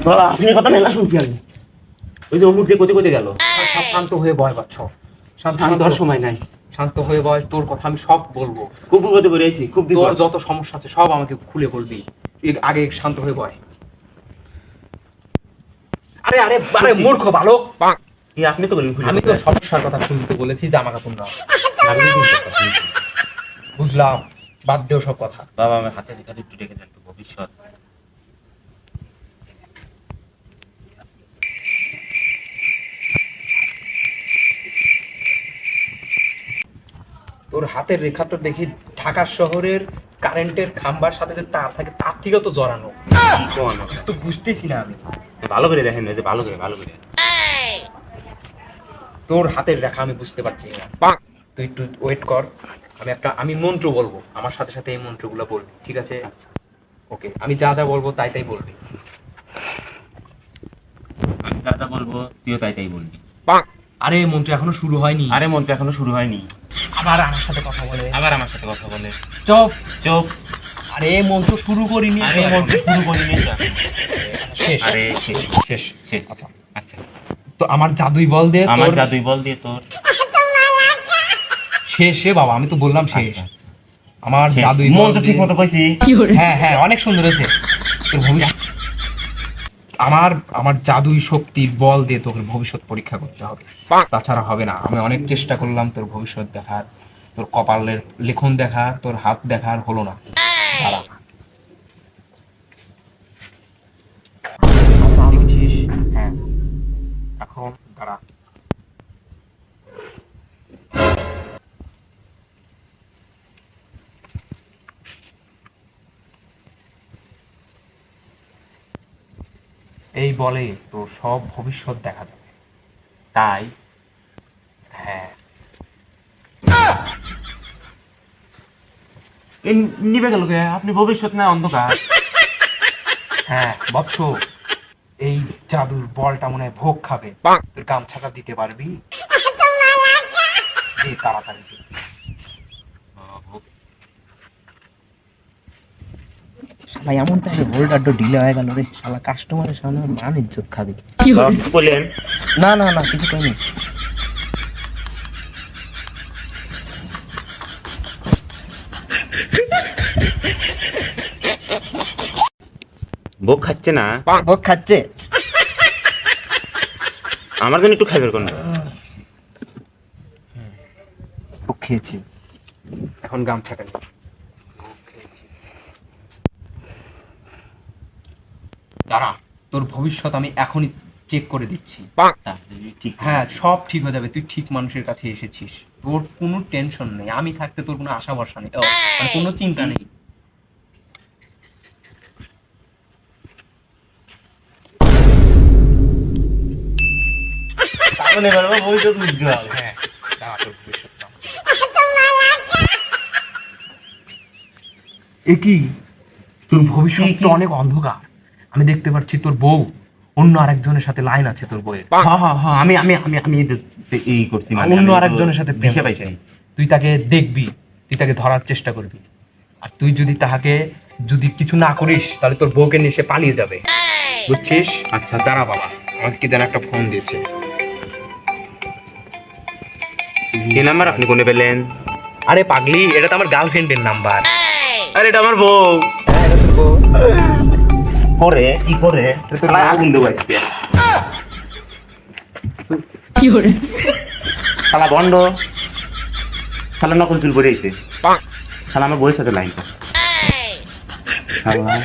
বাবা আপনি কথা মেলা শুনছি আমি। ওই যে অমুক দিয়ে কোথায় কোথায় গেল। শান্ত হয়ে বয় বাচ্চ, শান্ত হওয়ার সময় নাই। শান্ত হয়ে বয়, তোর কথা আমি সব বলবো। খুব বিপদে পড়ে আছি, খুব তোর বিপদ। যত সমস্যা আছে সব আমাকে খুলে বলবি। আগে শান্ত হয়ে বয়। আরে আরে আরে মূর্খ বালক, কি আপনি তো বলেন আমি তো সমস্যার কথা খুলতে বলেছি, জামা কাপড় নাও। বুঝলাম, বাদ দেও সব কথা। বাবা আমার হাতে রেখা একটু রেখে দেন তো, ভবিষ্যৎ। তোর হাতের রেখাটা দেখি ঢাকা শহরের কারেন্টের খাম্বার সাথে যে তার থাকে তার থেকেও তো জড়ানো। কিছু তো বুঝতেছি না আমি। ভালো করে দেখেন, এই যে ভালো করে ভালো করে। তোর হাতের রেখা আমি বুঝতে পারছি না। তুই একটু ওয়েট কর, আমি মন্ত্র বলবো, আমার সাথে সাথে এই মন্ত্রগুলো বলবি, ঠিক আছে? ওকে, আমি যা যা বলবো তাই তাই বলবি। আমি যা যা বলবো তুইও তাই তাই বলবি। আরে মন্ত্র এখনো শুরু হয়নি। আরে মন্ত্র এখনো শুরু হয়নি। আবার আমার সাথে কথা বলে। আবার আমার সাথে কথা বলে। চুপ চুপ। আরে মন্ত্র শুরু করিনি। আরে মন্ত্র শুরু করিনি তো। শেষ। আরে শেষ শেষ। শেষ। আচ্ছা আচ্ছা তো আমার জাদুই বল দে। আমার জাদুই বল দিয়ে তোর শেষে বাবা, আমি তো বললাম শেষ। আচ্ছা, আচ্ছা। আমার শেষ। জাদুই মন বল তো দিয়ে- ঠিক মতো কইছি। হ্যাঁ হ্যাঁ, অনেক সুন্দর হয়েছে তোর ভবিষ্যৎ। আমার জাদুই শক্তির বল দিয়ে তোকে ভবিষ্যৎ পরীক্ষা করতে হবে, তাছাড়া হবে না। আমি অনেক চেষ্টা করলাম তোর ভবিষ্যৎ দেখার, তোর কপালের লেখন দেখার, তোর হাত দেখার, হলো না। দাঁড়া। দেখছিস? হ্যাঁ, এখন দাঁড়া। এই বলে তোর সব ভবিষ্যৎ দেখা যাবে। তাই হ্যাঁ, এই নিবে গেল কে? আপনি ভবিষ্যৎ না অন্ধকার। হ্যাঁ বৎস, এই জাদুর বলটা মনে হয় ভোগ খাবে। তোর গামছাটা দিতে পারবি? দে তাড়াতাড়ি দে। শালা এমন টাইমে ভোল্ট আড্ডো ঢিলে হয়ে গেল রে, শালা কাস্টমারের সামনে আমার মান ইজ্জত খাবে। কিছু বললেন? না না না, কিছু কইনি। ভোগ খাচ্ছে না? ভোগ খাচ্ছে। আমার জন্য একটু খাইবার কোন? ভোগ খেয়েছি। এখন গামছাটা নে। দাঁড়া, তোর ভবিষ্যৎ আমি এখনই চেক করে দিচ্ছি। ঠিক। হ্যাঁ, সব ঠিক হয়ে যাবে। তুই ঠিক মানুষের কাছে এসেছিস, তোর কোনো টেনশন নেই। আমি থাকতে তোর কোনো আশা ভরসা নেই, মানে কোনো চিন্তা নেই। তাহলে এবার ভবিষ্যৎ উজ্জ্বল। হ্যাঁ, দাঁড়া, তোর ভবিষ্যৎটা। এ কি, তোর ভবিষ্যৎ তো অনেক অন্ধকার। আমি দেখতে পাচ্ছি তোর বউ অন্য আরেকজনের সাথে লাইন আছে তোর বউয়ের। হ্যাঁ হ্যাঁ হ্যাঁ, আমি আমি আমি আমি এই করছি, মানে অন্য আমি তো আরেকজনের সাথে প্রেম দিশা করছে। পাইছি। তুই তাকে দেখবি, তুই তাকে ধরার চেষ্টা করবি। আর তুই যদি তাহাকে যদি কিছু না করিস তাহলে তোর বউকে নিয়ে সে পালিয়ে যাবে, বুঝছিস? আচ্ছা দাঁড়া বাবা, আমাকে কি যেন একটা ফোন দিয়েছে। কি নাম্বার আপনি কোনে পেলেন? আরে পাগলি, এটা তো আমার গার্লফ্রেন্ডের নাম্বার। আরে এটা আমার বউ। হ্যাঁ, এটা তোর বউ। করে কি করে? শালা আগুন দেবো আজকে। শালা বন্ধ। শালা নকল চুল পরে আইছে। শালা আমার বউয়ের সাথে লাইন। শালা